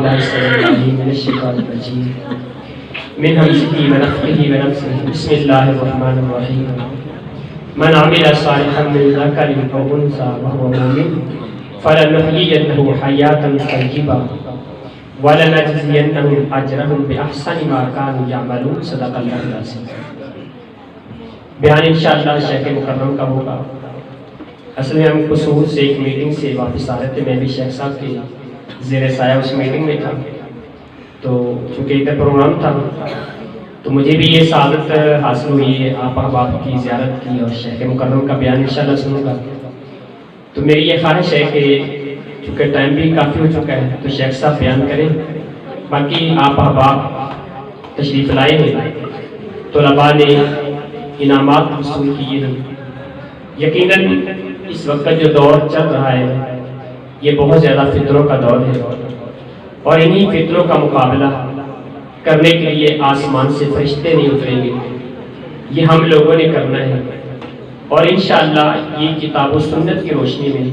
بالله السميع العليم من الشيطان الرجيم من همزه ونفخه ونفثه بسم الله الرحمن الرحيم من عمل صالحا من ذكر أو أنثى وهو مؤمن فلنحيينه حياة طيبة وَلَنَجْزِيَنَّهُمْ أَجْرَهُمْ بِأَحْسَنِ مَا كَانُوا يَعْمَلُونَ صدق اللہ العظیم۔ بیان انشاءاللہ شیخ مکرم کا ہوگا۔ اصل میں ہم قصور سے ایک میٹنگ سے واپس آ رہے تھے، میں بھی شیخ صاحب کے زیر سایہ اس میٹنگ میں تھا، تو چونکہ ادھر پروگرام تھا تو مجھے بھی یہ سعادت حاصل ہوئی ہے آپ احباب کی زیارت کی اور شیخ مکرم کا بیان انشاءاللہ سنوں گا۔ تو میری یہ خواہش ہے کہ چونکہ ٹائم بھی کافی ہو چکا ہے تو شیخ صاحب بیان کریں، باقی آپ احباب تشریف لائے ہیں، طلباء نے انعامات حصول کیے ہیں۔ یقیناً اس وقت جو دور چل رہا ہے یہ بہت زیادہ فتنوں کا دور ہے، اور انہی فتنوں کا مقابلہ کرنے کے لیے آسمان سے فرشتے نہیں اتریں گے، یہ ہم لوگوں نے کرنا ہے، اور انشاءاللہ یہ کتاب و سنت کی روشنی میں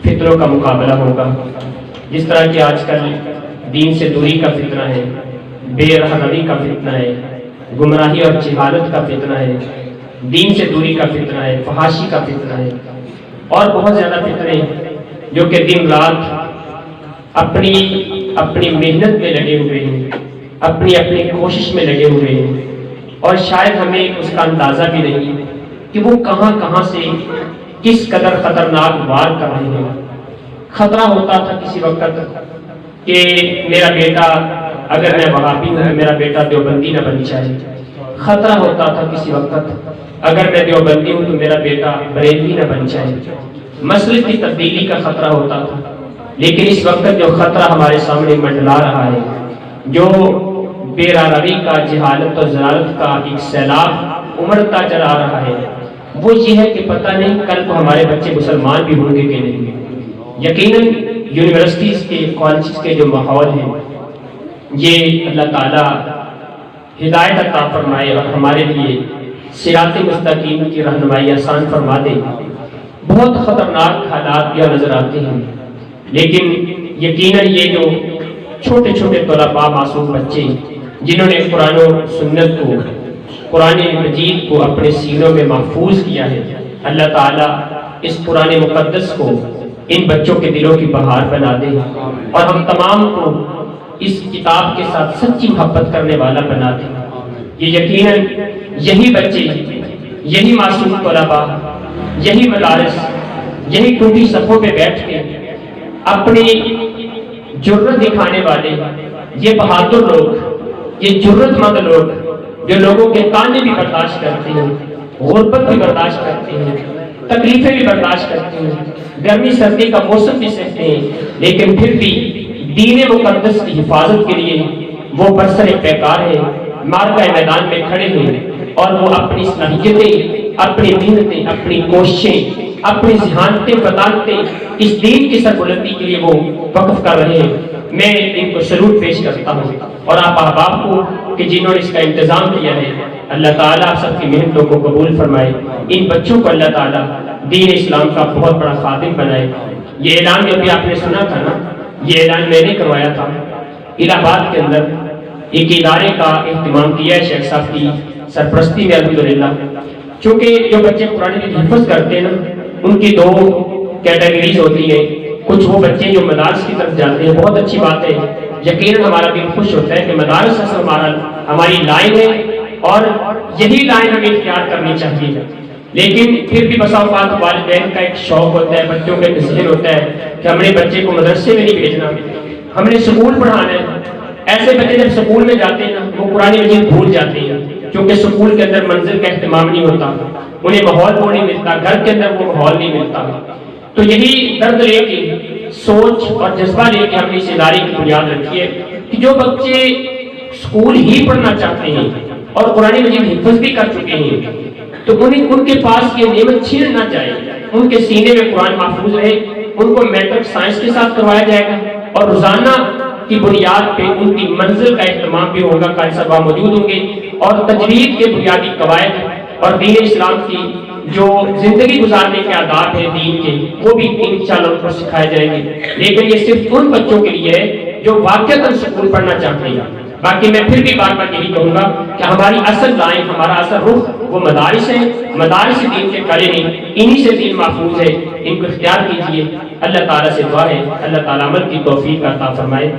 فتنوں کا مقابلہ ہوگا۔ جس طرح کہ آج کل دین سے دوری کا فتنہ ہے، بے رہنمی کا فتنہ ہے، گمراہی اور جہالت کا فتنہ ہے، دین سے دوری کا فتنہ ہے، فحاشی کا فتنہ ہے، اور بہت زیادہ فتنے جو کہ دن رات اپنی محنت میں لگے ہوئے ہیں، اپنی کوشش میں لگے ہوئے ہیں، اور شاید ہمیں اس کا اندازہ بھی نہیں کہ وہ کہاں سے کس قدر خطرناک وار کر رہے ہیں۔ خطرہ ہوتا تھا کسی وقت کہ میرا بیٹا اگر میں وہابی ہوں میرا بیٹا دیوبندی نہ بن جائے، خطرہ ہوتا تھا کسی وقت اگر میں دیوبندی ہوں تو میرا بیٹا بریلوی نہ بن جائے، مسلک کی تبدیلی کا خطرہ ہوتا تھا۔ لیکن اس وقت جو خطرہ ہمارے سامنے منڈلا رہا ہے، جو بے رہنمی کا، جہالت اور ضلالت کا ایک سیلاب امڑتا چلا رہا ہے، وہ یہ ہے کہ پتہ نہیں کل کو ہمارے بچے مسلمان بھی ہوں گے کہ نہیں۔ یقیناً یونیورسٹیز کے، کالجز کے جو ماحول ہیں، یہ اللہ تعالیٰ ہدایت عطا فرمائے اور ہمارے لیے صراط مستقیم کی رہنمائی آسان فرما دے۔ بہت خطرناک حالات کیا نظر آتے ہیں، لیکن یقیناً یہ جو چھوٹے چھوٹے طلباء، معصوم بچے جنہوں نے قرآن و سنت کو، قرآن مجید کو اپنے سینوں میں محفوظ کیا ہے، اللہ تعالیٰ اس قرآن مقدس کو ان بچوں کے دلوں کی بہار بنا دے، اور ہم تمام کو اس کتاب کے ساتھ سچی محبت کرنے والا بنا دے۔ یہ یقیناً یہی بچے، یہی معصوم طلباء، یہی مدارس، یہی ٹوٹی صفوں پہ بیٹھ کے اپنی جرت دکھانے والے یہ بہادر لوگ، یہ جرت مند لوگ جو لوگوں کے تانے بھی برداشت کرتے ہیں، غربت بھی برداشت کرتے ہیں، تکلیفیں بھی برداشت کرتے ہیں، گرمی سردی کا موسم بھی سہتے ہیں، لیکن پھر بھی دین مقدس کی حفاظت کے لیے وہ برسر پیکار ہے، مارکہ میدان میں کھڑے ہیں، اور وہ اپنی صلاحیتیں، اپنی محنتیں، اپنی کوششیں، اپنی ذہانتیں بتاتے اس دین کی سربلندی کے لیے وہ وقف کر رہے ہیں۔ میں ان کو سلوٹ پیش کرتا ہوں، اور آپ احباب کو کہ جنہوں نے اس کا انتظام کیا ہے، اللہ تعالیٰ آپ سب کی محنتوں کو قبول فرمائے، ان بچوں کو اللہ تعالیٰ دین اسلام کا بہت بڑا خادم بنائے۔ یہ اعلان جو بھی آپ نے سنا تھا نا، یہ اعلان میں نے کروایا تھا الہ آباد کے اندر، ایک ادارے کا اہتمام کیا ہے شیخ صاحب کی سرپرستی میں الحمدللہ۔ چونکہ جو بچے قرآن کی حفظ کرتے ہیں نا، ان کی دو کیٹیگریز ہوتی ہیں، کچھ وہ بچے جو مدارس کی طرف جاتے ہیں، بہت اچھی بات ہے، یقیناً ہمارا دل خوش ہوتا ہے کہ مدارس اصل ہماری لائن ہے، اور یہی لائن ہمیں اختیار کرنی چاہیے۔ لیکن پھر بھی بسا اوقات والدین کا ایک شوق ہوتا ہے، بچوں کا ایک ذہن ہوتا ہے کہ ہم نے بچے کو مدرسے میں نہیں بھیجنا، ہم نے سکول پڑھانا ہے۔ ایسے بچے جب سکول میں جاتے ہیں نا، وہ قرآن مجید بھول جاتے ہیں، کیونکہ سکول کے اندر منزل کا اہتمام نہیں ہوتا، انہیں ماحول وہ نہیں ملتا، گھر کے اندر وہ ماحول نہیں ملتا۔ تو یہی درد لے کے، سوچ اور جذبہ لے کے ہم نے اس ادارے کی بنیاد رکھی ہے کہ جو بچے سکول ہی پڑھنا چاہتے ہیں اور قرآن مجید حفظ بھی کر چکے ہیں، تو ان کے پاس یہ نعمت چھین نہ جائے، ان کے سینے میں قرآن محفوظ رہے۔ ان کو میٹرک سائنس کے ساتھ کروایا جائے گا، اور روزانہ کی بنیاد پہ ان کی منزل کا اہتمام بھی ہوگا، قاری صاحبہ موجود ہوں گے، اور تجوید کے بنیادی قواعد اور دین اسلام کی جو زندگی گزارنے کے آداب ہیں دین کے، وہ بھی انشاءاللہ ان کو سکھائے جائیں گے۔ لیکن یہ صرف ان بچوں کے لیے ہے جو واقعتاً سکول پڑھنا چاہتے ہیں. باقی میں پھر بھی بار بار یہی کہوں گا کہ ہماری اصل لائن، ہمارا اصل رخ وہ مدارس ہیں. مدارس دین کے کڑے ہیں، انہی سے دین محفوظ ہے، ان کو اختیار کیجئے. اللہ تعالیٰ سے دعا ہے اللہ تعالیٰ عمل کی توفیق عطا فرمائے.